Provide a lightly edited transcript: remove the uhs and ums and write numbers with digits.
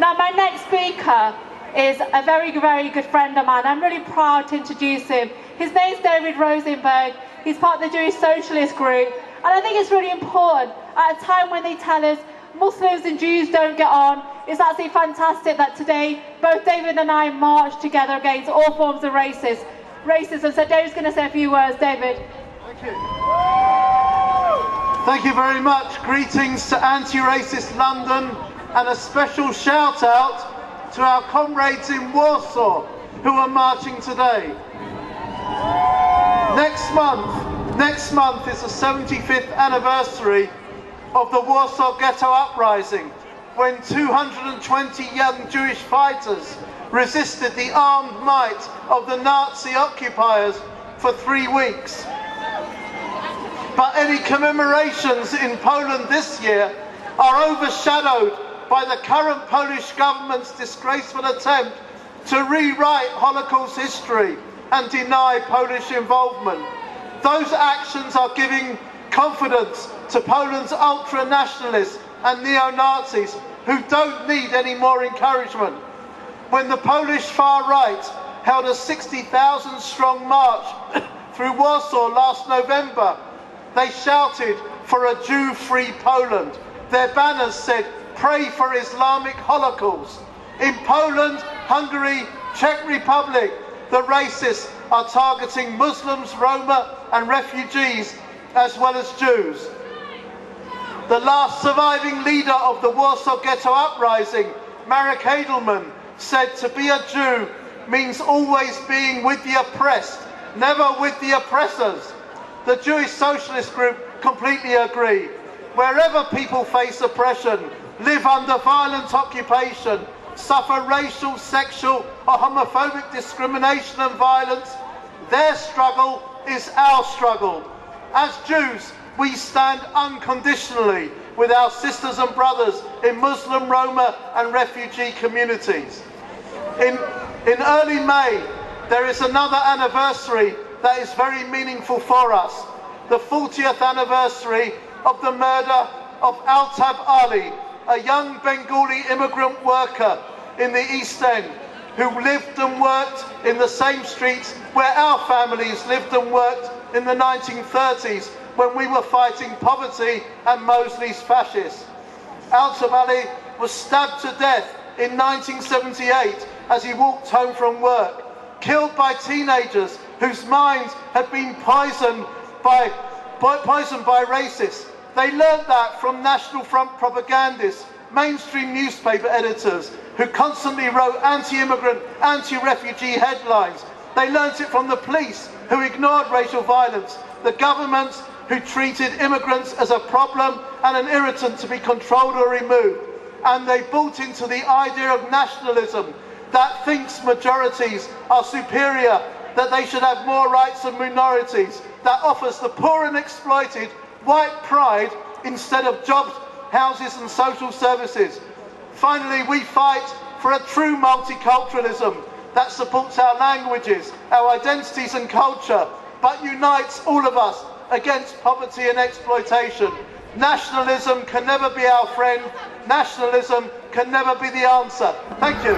Now, my next speaker is a very, very good friend of mine. I'm really proud to introduce him. His name's David Rosenberg. He's part of the Jewish Socialist group. And I think it's really important at a time when they tell us Muslims and Jews don't get on. It's absolutely fantastic that today both David and I marched together against all forms of racism. So David's going to say a few words. David. Thank you. Thank you very much. Greetings to anti-racist London, and a special shout out to our comrades in Warsaw who are marching today. Next month is the 75th anniversary of the Warsaw Ghetto Uprising, when 220 young Jewish fighters resisted the armed might of the Nazi occupiers for 3 weeks. But any commemorations in Poland this year are overshadowed by the current Polish government's disgraceful attempt to rewrite Holocaust history and deny Polish involvement. Those actions are giving confidence to Poland's ultra-nationalists and neo-Nazis who don't need any more encouragement. When the Polish far right held a 60,000 strong march through Warsaw last November, they shouted for a Jew-free Poland. Their banners said, "Pray for Islamic Holocaust." In Poland, Hungary, Czech Republic, the racists are targeting Muslims, Roma and refugees, as well as Jews. The last surviving leader of the Warsaw Ghetto Uprising, Marek Edelman, said to be a Jew means always being with the oppressed, never with the oppressors. The Jewish Socialist group completely agree. Wherever people face oppression, live under violent occupation, suffer racial, sexual or homophobic discrimination and violence, their struggle is our struggle. As Jews, we stand unconditionally with our sisters and brothers in Muslim, Roma and refugee communities. In early May, there is another anniversary that is very meaningful for us. The 40th anniversary of the murder of Altab Ali, a young Bengali immigrant worker in the East End who lived and worked in the same streets where our families lived and worked in the 1930s when we were fighting poverty and Mosley's fascists. Altab Ali was stabbed to death in 1978 as he walked home from work, killed by teenagers whose minds had been poisoned by racists. They learnt that from National Front propagandists, mainstream newspaper editors who constantly wrote anti-immigrant, anti-refugee headlines. They learnt it from the police who ignored racial violence, the governments who treated immigrants as a problem and an irritant to be controlled or removed. And they bought into the idea of nationalism that thinks majorities are superior, that they should have more rights than minorities, that offers the poor and exploited white pride instead of jobs, houses and social services. Finally, we fight for a true multiculturalism that supports our languages, our identities and culture, but unites all of us against poverty and exploitation. Nationalism can never be our friend. Nationalism can never be the answer. Thank you.